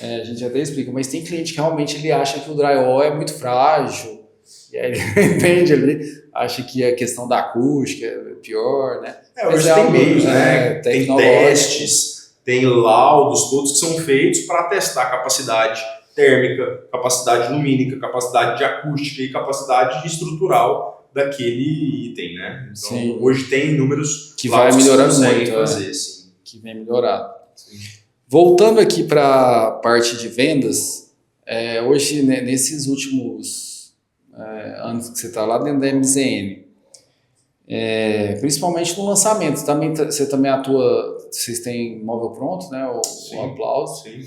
A: a gente até explica, mas tem cliente que realmente ele acha que o drywall é muito frágil, e aí ele entende ali, acha que a questão da acústica é pior, né?
B: Hoje tem meios, né? Tem testes, tem laudos, todos que são feitos para testar a capacidade térmica, capacidade lumínica, capacidade de acústica e capacidade estrutural daquele item, né? Então,
A: sim,
B: hoje tem números
A: que vai melhorando muito,
B: fazer, sim.
A: Que vem melhorado. Sim. Voltando aqui para a parte de vendas, hoje, né, nesses últimos anos que você está lá dentro da MZN, principalmente no lançamento, você também atua, vocês têm móvel pronto, né? O Aplauso.
B: Sim.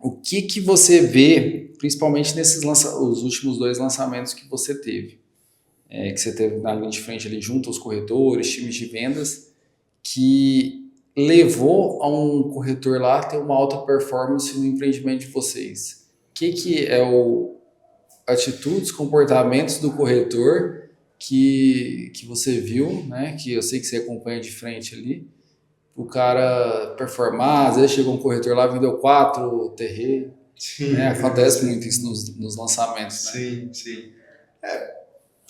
A: O que você vê, principalmente nesses os últimos 2 lançamentos que você teve? Que você teve na linha de frente ali junto aos corretores, times de vendas, que levou a um corretor lá a ter uma alta performance no empreendimento de vocês? O que é atitudes, comportamentos do corretor que você viu, né? Que eu sei que você acompanha de frente ali, o cara performar, às vezes chegou um corretor lá, vendeu 4 terreiros, né? Acontece muito isso nos lançamentos, né?
B: Sim.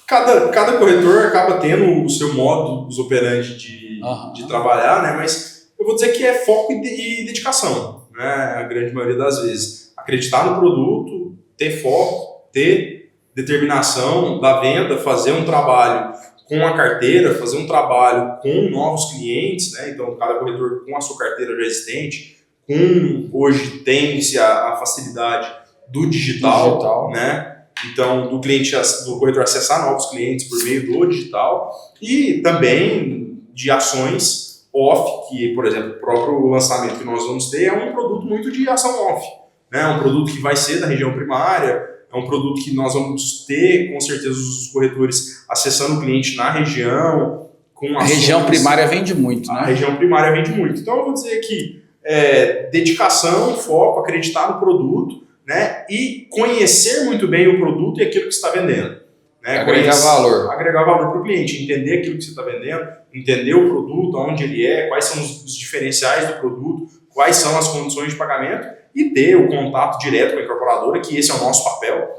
B: Cada corretor acaba tendo o seu modus operandi de trabalhar, né? Mas eu vou dizer que é foco e dedicação, né? A grande maioria das vezes. Acreditar no produto, ter foco, ter determinação da venda, fazer um trabalho com a carteira, fazer um trabalho com novos clientes, né? Então, cada corretor com a sua carteira já existente, hoje tem-se a facilidade do digital, né? Então, do corretor acessar novos clientes por meio do digital e também de ações off, que, por exemplo, o próprio lançamento que nós vamos ter é um produto muito de ação off, né? É um produto que vai ser da região primária, é um produto que nós vamos ter, com certeza, os corretores acessando o cliente na região. Com
A: a região primária vende muito, né?
B: A região primária vende muito. Então, eu vou dizer que dedicação, foco, acreditar no produto, né? E conhecer muito bem o produto e aquilo que você está vendendo. Né?
A: Agregar valor.
B: Agregar valor para o cliente, entender aquilo que você está vendendo, entender o produto, onde ele é, quais são os diferenciais do produto, quais são as condições de pagamento e ter o contato direto com a incorporadora, que esse é o nosso papel,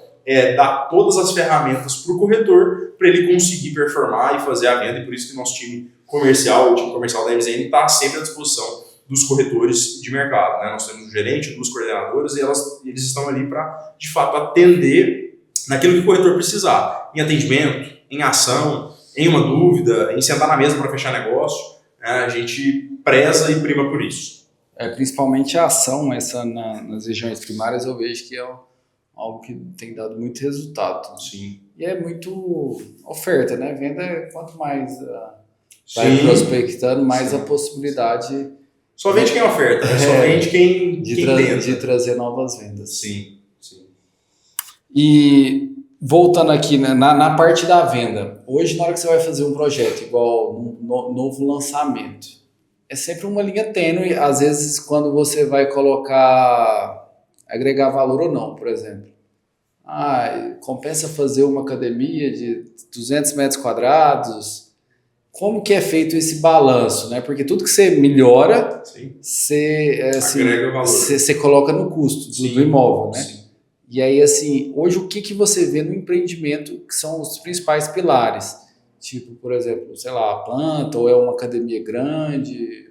B: dar todas as ferramentas para o corretor para ele conseguir performar e fazer a venda. E por isso que nosso time comercial, o time comercial da MZN, está sempre à disposição dos corretores de mercado, né? Nós temos um gerente, 2 coordenadoras e eles estão ali para, de fato, atender naquilo que o corretor precisar, em atendimento, em ação, em uma dúvida, em sentar na mesa para fechar negócio, né? A gente preza e prima por isso.
A: Principalmente a ação, nas regiões primárias, eu vejo que é algo que tem dado muito resultado.
B: Sim.
A: E é muito oferta, né? Venda, quanto mais vai prospectando, mais a possibilidade...
B: Só vende quem oferta, né? Só vende quem tenta.
A: De trazer novas vendas.
B: Sim.
A: E voltando aqui, né, na parte da venda, hoje na hora que você vai fazer um projeto, igual um novo lançamento, é sempre uma linha tênue, às vezes quando você vai agregar valor ou não, por exemplo. Compensa fazer uma academia de 200 metros quadrados. Como que é feito esse balanço, né? Porque tudo que você melhora, você coloca no custo do imóvel, né?
B: Sim.
A: E aí, assim, hoje o que você vê no empreendimento que são os principais pilares? Tipo, por exemplo, sei lá, a planta ou é uma academia grande,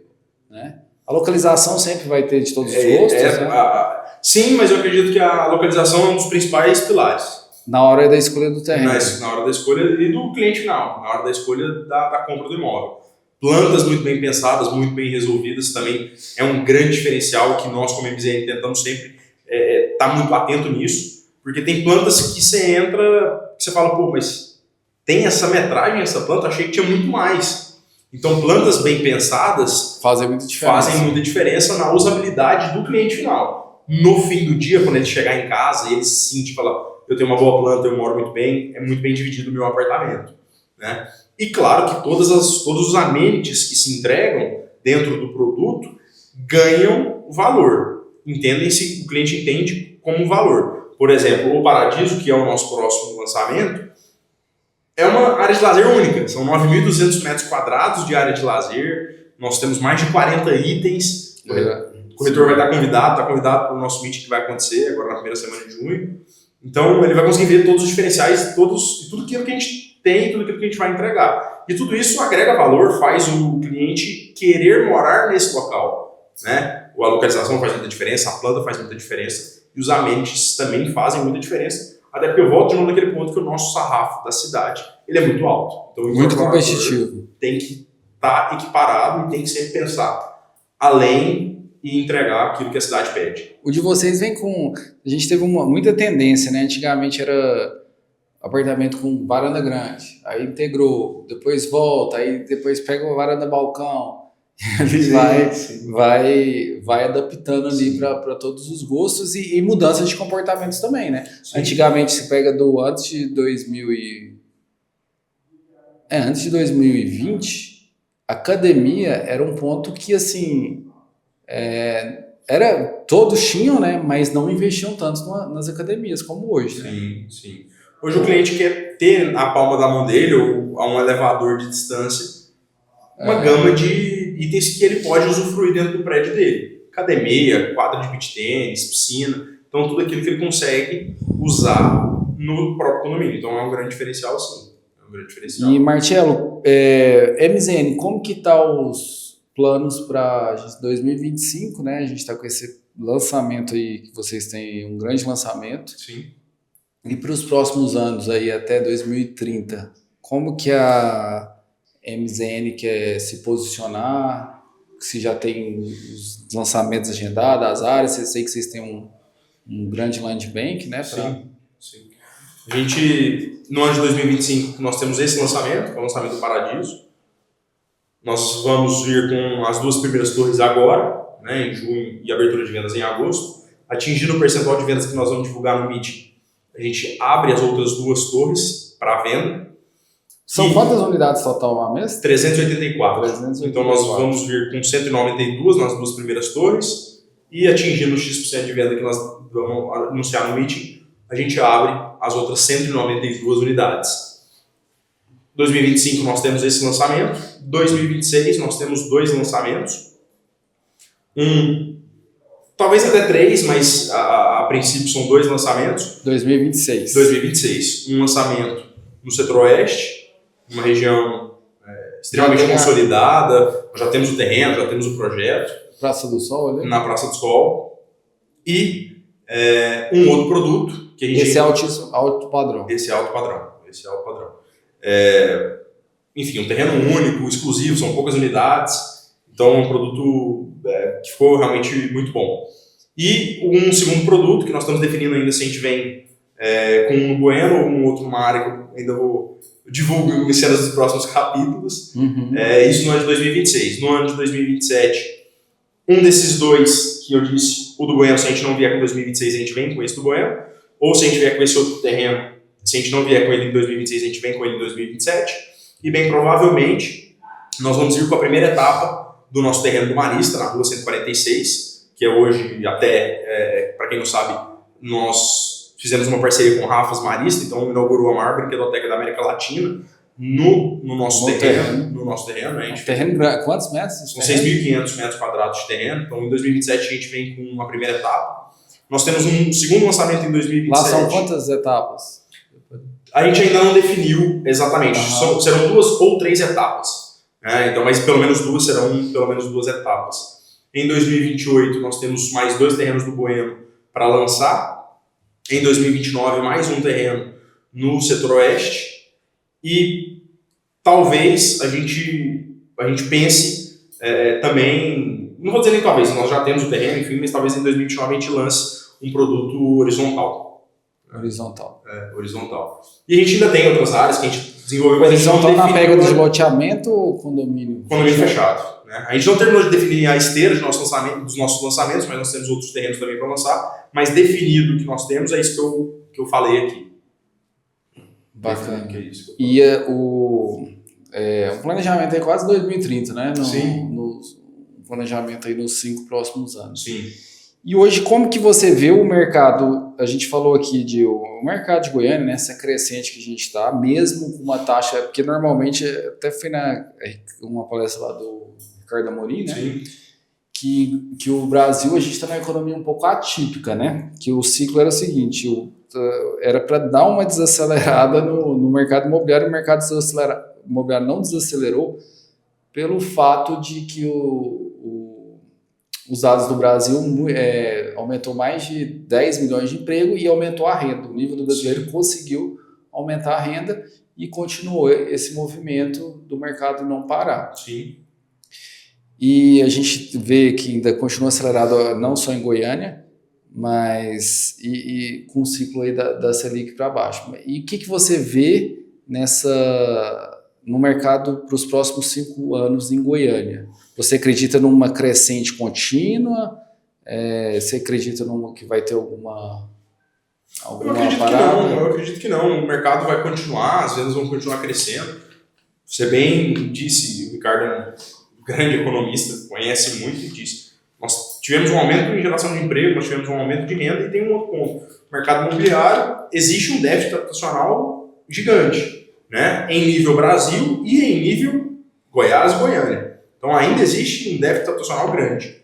A: né? A localização sempre vai ter de todos os gostos, né?
B: Sim, mas eu acredito que a localização é um dos principais pilares.
A: Na hora da escolha do terreno.
B: Na hora da escolha e do cliente final, na hora da escolha da compra do imóvel. Plantas muito bem pensadas, muito bem resolvidas também é um grande diferencial que nós, como MZN, tentamos sempre estar muito atento nisso, porque tem plantas que você entra, que você fala, mas tem essa metragem, essa planta, achei que tinha muito mais. Então, plantas bem pensadas
A: fazem muita
B: diferença na usabilidade do cliente final. No fim do dia, quando ele chegar em casa e ele se sentir, falar, eu tenho uma boa planta, eu moro muito bem, é muito bem dividido o meu apartamento, né? E claro que todos os amenities que se entregam dentro do produto ganham valor. entendem se o cliente entende como valor. Por exemplo, o Paradiso, que é o nosso próximo lançamento, é uma área de lazer única. São 9.200 metros quadrados de área de lazer. Nós temos mais de 40 itens. O corretor vai estar convidado, está convidado para o nosso meeting que vai acontecer agora na primeira semana de junho. Então, ele vai conseguir ver todos os diferenciais, e tudo aquilo que a gente tem, tudo aquilo que a gente vai entregar. E tudo isso agrega valor, faz o cliente querer morar nesse local, né? A localização faz muita diferença, a planta faz muita diferença, e os amenities também fazem muita diferença. Até porque eu volto de novo naquele ponto que o nosso sarrafo da cidade, ele é muito alto. Então,
A: muito competitivo.
B: Tem que estar equiparado e tem que sempre pensar além e entregar aquilo que a cidade pede.
A: O de vocês vem com... A gente teve muita tendência, né? Antigamente era apartamento com varanda grande, aí integrou, depois volta, aí depois pega uma varanda balcão, e vai adaptando ali para todos os gostos e mudança de comportamentos também, né? Sim. Antigamente se pega antes de 2020, a academia era um ponto que assim todos tinham, né? Mas não investiam tanto nas academias como hoje. Né?
B: Sim. Hoje o cliente quer ter a palma da mão dele ou a um elevador de distância uma gama de itens que ele pode usufruir dentro do prédio dele. Academia, quadra de beach tênis, piscina. Então tudo aquilo que ele consegue usar no próprio condomínio. Então é um grande diferencial, sim.
A: E Marcelo, MZN, como que tá os planos para 2025, né? A gente está com esse lançamento aí, que vocês têm um grande lançamento.
B: Sim.
A: E para os próximos anos aí, até 2030, como que a MZN quer se posicionar? Se já tem os lançamentos agendados, as áreas, eu sei que vocês têm um grande land bank, né?
B: Sim. A gente, no ano de 2025, nós temos esse lançamento, que é o lançamento do Paradiso. Nós vamos vir com as 2 primeiras torres agora, né, em junho, e abertura de vendas em agosto. Atingindo o percentual de vendas que nós vamos divulgar no meeting, a gente abre as outras 2 torres para venda.
A: São quantas unidades total mês?
B: 384. Então nós vamos vir com 192 nas 2 primeiras torres e atingindo o X% de venda que nós vamos anunciar no meeting, a gente abre as outras 192 unidades. 2025 nós temos esse lançamento. 2026 nós temos 2 lançamentos. Talvez até 3, mas a princípio são 2 lançamentos.
A: 2026.
B: Um lançamento no setor oeste, uma região extremamente consolidada. Nós já temos o terreno, já temos o projeto.
A: Praça do Sol, né?
B: Na Praça do Sol. E um outro produto que a gente...
A: Esse é alto padrão.
B: Esse é alto padrão. Enfim, um terreno único, exclusivo, são poucas unidades. Então, é um produto que ficou realmente muito bom. E um segundo produto que nós estamos definindo ainda se a gente vem com um no Bueno ou um outro numa área que eu ainda vou divulgar em cenas dos próximos capítulos. Isso no ano de 2026. No ano de 2027, um desses 2 que eu disse, o do Bueno, se a gente não vier com 2026, a gente vem com esse do Bueno. Ou se a gente vier com esse outro terreno, se a gente não vier com ele em 2026, a gente vem com ele em 2027. E bem provavelmente, nós vamos ir com a primeira etapa do nosso terreno do Marista, na rua 146, que é hoje até, para quem não sabe, nós fizemos uma parceria com o Rafas Marista, então inaugurou a maior brinquedoteca da América Latina no nosso terreno. No nosso terreno, né?
A: Terreno, quantos metros?
B: São 6.500 metros quadrados de terreno, então em 2027 a gente vem com uma primeira etapa. Nós temos um segundo lançamento em 2027.
A: Lá são quantas etapas?
B: A gente ainda não definiu exatamente, serão 2 ou 3 etapas. Então, mas pelo menos 2 serão pelo menos 2 etapas. Em 2028 nós temos mais 2 terrenos do Bueno para lançar. Em 2029 mais um terreno no setor oeste. E talvez a gente pense também, não vou dizer nem talvez, nós já temos o terreno, enfim, mas talvez em 2029 a gente lance um produto horizontal. Horizontal. E a gente ainda tem outras áreas que a gente desenvolveu, mas a gente não
A: definiu. Na pega de loteamento ou condomínio?
B: Condomínio fechado. Né? A gente não terminou de definir a esteira dos nossos lançamentos, mas nós temos outros terrenos também para lançar. Mas definido o que nós temos, é isso que eu falei aqui.
A: Bacana. E o planejamento é quase 2030, né?
B: Sim.
A: No planejamento aí nos 5 próximos anos.
B: Sim.
A: E hoje, como que você vê o mercado? A gente falou aqui o mercado de Goiânia, né, essa crescente que a gente está, mesmo com uma taxa, porque normalmente, até foi uma palestra lá do Ricardo Amorim, né?
B: Sim.
A: Que o Brasil, a gente está numa economia um pouco atípica, né? Que o ciclo era o seguinte, era para dar uma desacelerada no mercado imobiliário, o mercado imobiliário não desacelerou pelo fato de que os dados do Brasil aumentou mais de 10 milhões de emprego e aumentou a renda. O nível do brasileiro conseguiu aumentar a renda e continuou esse movimento do mercado não parar.
B: Sim.
A: E a gente vê que ainda continua acelerado não só em Goiânia, mas com o ciclo aí da Selic para baixo. E o que você vê no mercado para os próximos 5 anos em Goiânia? Você acredita numa crescente contínua? Você acredita que vai ter alguma parada?
B: Eu acredito que não. O mercado vai continuar, as vendas vão continuar crescendo. Você bem disse, o Ricardo é um grande economista, conhece muito e disse. Nós tivemos um aumento em geração de emprego, nós tivemos um aumento de renda e tem um outro ponto. No mercado imobiliário existe um déficit habitacional gigante, né? Em nível Brasil e em nível Goiás e Goiânia. Então ainda existe um déficit habitacional grande.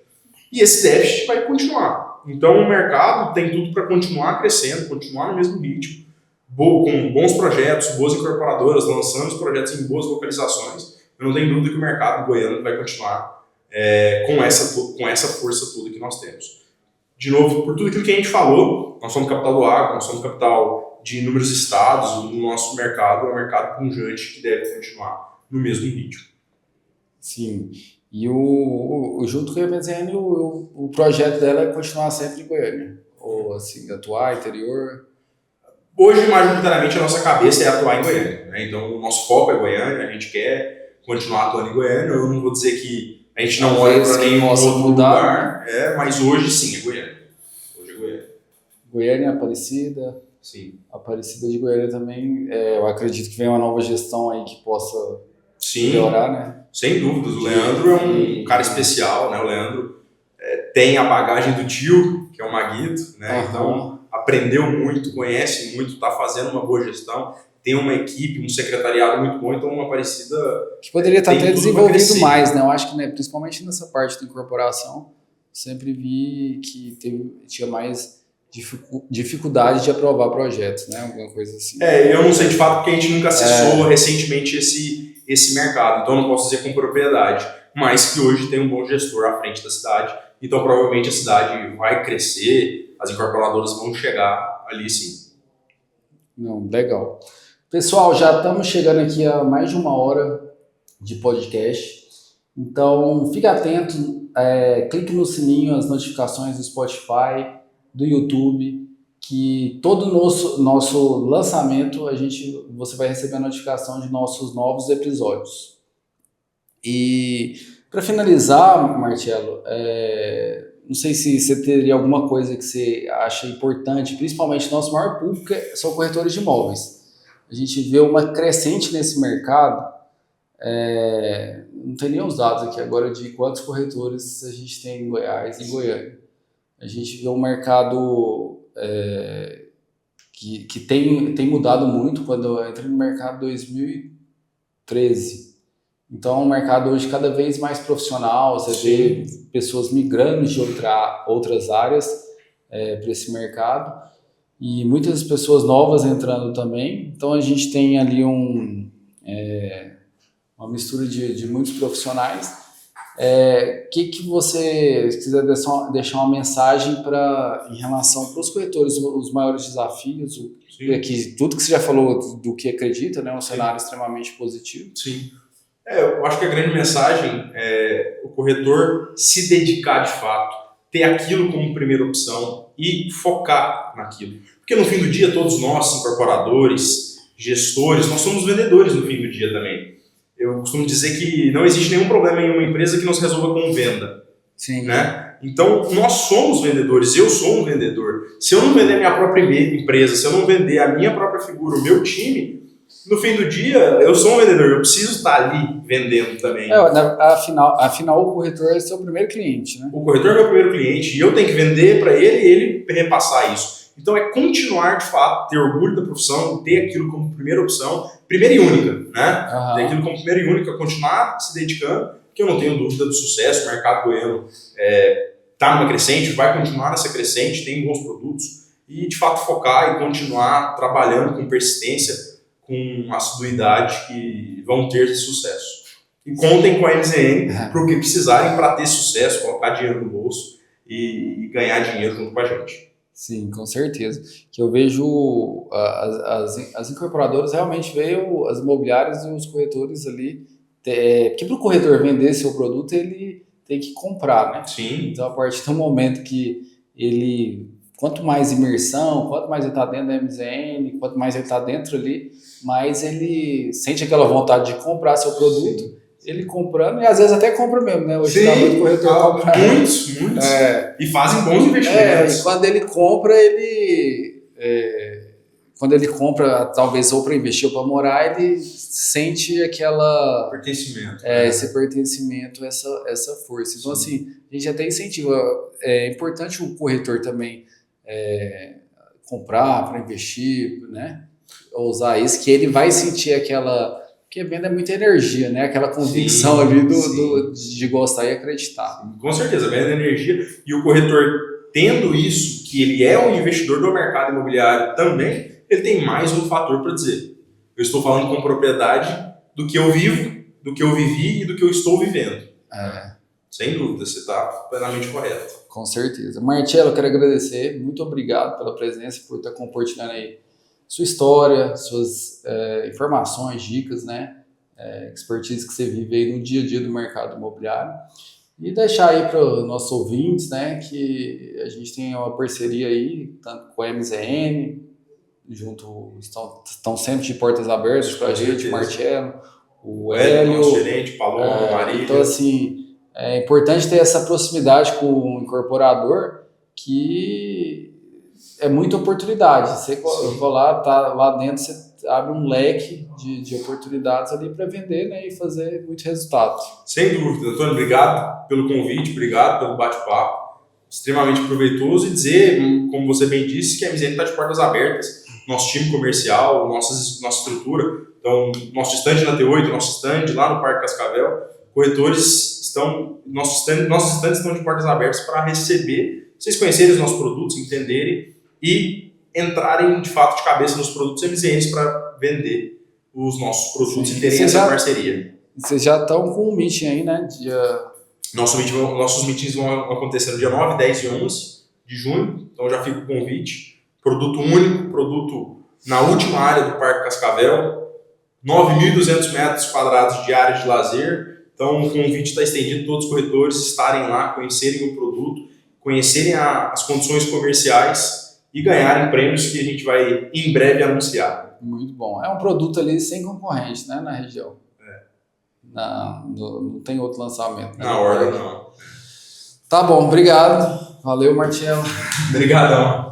B: E esse déficit vai continuar. Então o mercado tem tudo para continuar crescendo, continuar no mesmo ritmo, com bons projetos, boas incorporadoras, lançando os projetos em boas localizações. Eu não tenho dúvida que o mercado goiano vai continuar com essa força toda que nós temos. De novo, por tudo aquilo que a gente falou, nós somos capital do agro, nós somos capital de inúmeros estados, o nosso mercado é um mercado pujante que deve continuar no mesmo ritmo.
A: Sim, e junto com a MZN, o projeto dela é continuar sempre em Goiânia, ou assim, atuar, interior?
B: Hoje, majoritariamente, a nossa cabeça é atuar em Goiânia, né? Então, o nosso foco é Goiânia, a gente quer continuar atuando em Goiânia. Eu não vou dizer que a gente não olha para nenhum outro lugar, mas hoje sim, é Goiânia. Hoje é Goiânia.
A: Goiânia, Aparecida.
B: Sim.
A: Aparecida de Goiânia também, eu acredito que vem uma nova gestão aí que possa melhorar, né?
B: Sem dúvidas. O Leandro é um cara especial, né? O Leandro tem a bagagem do tio, que é o Maguito, né? Então, aprendeu muito, conhece muito, está fazendo uma boa gestão. Tem uma equipe, um secretariado muito bom, então uma Aparecida
A: que poderia estar até desenvolvido mais, né? Eu acho que, né, principalmente nessa parte da incorporação, sempre vi que tinha mais dificuldade de aprovar projetos, né? Alguma coisa assim.
B: Eu não sei de fato porque a gente nunca acessou recentemente esse mercado, então eu não posso dizer com propriedade, mas que hoje tem um bom gestor à frente da cidade, então provavelmente a cidade vai crescer, as incorporadoras vão chegar ali sim.
A: Não, legal. Pessoal, já estamos chegando aqui a mais de 1 hora de podcast, então fique atento, clique no sininho, as notificações do Spotify, do YouTube, que todo nosso lançamento você vai receber a notificação de nossos novos episódios. E para finalizar, Marcelo, não sei se você teria alguma coisa que você acha importante, principalmente nosso maior público são corretores de imóveis. A gente vê uma crescente nesse mercado, não tem nem os dados aqui agora de quantos corretores a gente tem em Goiás e em Goiânia. A gente vê um mercado que tem mudado muito quando eu entrei no mercado em 2013. Então, é um mercado hoje cada vez mais profissional, você vê pessoas migrando de outras áreas para esse mercado e muitas pessoas novas entrando também. Então, a gente tem ali uma mistura de muitos profissionais. Que você quiser deixar uma mensagem em relação para os corretores, os maiores desafios, tudo que você já falou do que acredita, né, um cenário extremamente positivo.
B: Sim. Eu acho que a grande mensagem é o corretor se dedicar de fato, ter aquilo como primeira opção e focar naquilo. Porque no fim do dia, todos nós, incorporadores, gestores, nós somos vendedores no fim do dia também. Eu costumo dizer que não existe nenhum problema em uma empresa que não se resolva com venda.
A: Sim.
B: Né? Então, nós somos vendedores, eu sou um vendedor. Se eu não vender minha própria empresa, se eu não vender a minha própria figura, o meu time, no fim do dia, eu sou um vendedor, eu preciso estar ali vendendo também.
A: Afinal, o corretor é seu primeiro cliente, né?
B: O corretor é meu primeiro cliente e eu tenho que vender para ele e ele repassar isso. Então é continuar, de fato, ter orgulho da profissão, ter aquilo como primeira opção, primeira e única, né?
A: Uhum.
B: Ter aquilo como primeira e única, continuar se dedicando, que eu não tenho dúvida do sucesso, o mercado goiano está numa crescente, vai continuar nessa crescente, tem bons produtos, e de fato focar e continuar trabalhando com persistência, com assiduidade, que vão ter sucesso. E contem com a MZN para o que precisarem para ter sucesso, colocar dinheiro no bolso e ganhar dinheiro junto com a gente.
A: Sim, com certeza. Que eu vejo as incorporadoras realmente veio as imobiliárias e os corretores ali, porque para o corretor vender seu produto, ele tem que comprar, né?
B: Sim.
A: Então, a partir do momento que ele, quanto mais imersão, quanto mais ele está dentro da MZN, quanto mais ele está dentro ali, mais ele sente aquela vontade de comprar seu produto. Sim. Ele comprando, e às vezes até compra mesmo, né? Hoje está muito corretor compra.
B: Muitos. E fazem bons investimentos.
A: E quando ele compra, quando ele compra, talvez ou para investir ou para morar, ele sente aquela...
B: Pertencimento.
A: Esse pertencimento, essa força. Então, assim, a gente até incentiva. É importante o corretor também comprar para investir, né? Usar isso, que ele vai sentir aquela... Porque venda é muita energia, né? Aquela convicção ali de gostar e acreditar.
B: Sim, com certeza, venda é energia. E o corretor, tendo isso, que ele é um investidor do mercado imobiliário também, ele tem mais um fator para dizer. Eu estou falando com propriedade do que eu vivo, do que eu vivi e do que eu estou vivendo. Sem dúvida, você está plenamente correto.
A: Com certeza. Marcelo, eu quero agradecer. Muito obrigado pela presença, por estar compartilhando aí sua história, suas informações, dicas, né? Expertise que você vive aí no dia a dia do mercado imobiliário. E deixar aí para os nossos ouvintes, né, que a gente tem uma parceria aí, tanto com a MZN, estão sempre de portas abertas para a gente, o Marcelo, o Hélio.
B: Excelente, Paloma, Marília.
A: Então, assim, é importante ter essa proximidade com o incorporador, que é muita oportunidade. Você tá lá dentro, você abre um leque de oportunidades ali para vender, né, e fazer muito resultado.
B: Sem dúvida, Antônio, obrigado pelo convite, obrigado pelo bate-papo, extremamente proveitoso, e dizer, como você bem disse, que a MZN está de portas abertas, nosso time comercial, nossa estrutura, então, nosso stand na T8, nosso stand lá no Parque Cascavel, corretores nossos stands estão de portas abertas para receber, vocês conhecerem os nossos produtos, entenderem e entrarem de fato de cabeça nos produtos MZN para vender os nossos produtos e terem essa parceria.
A: Vocês já estão com um meeting aí, né?
B: Nossos meetings vão acontecer no dia 9, 10 e 11 de junho, então já fica o convite. Produto único, produto na última área do Parque Cascavel, 9.200 metros quadrados de área de lazer. Então o convite está estendido, todos os corretores estarem lá, conhecerem o produto, conhecerem as condições comerciais e ganharem prêmios que a gente vai em breve anunciar.
A: Muito bom. É um produto ali sem concorrente, né, na região. Não tem outro lançamento. Né?
B: Na ordem, não.
A: Tá bom, obrigado. Valeu, Marcelo.
B: Obrigadão.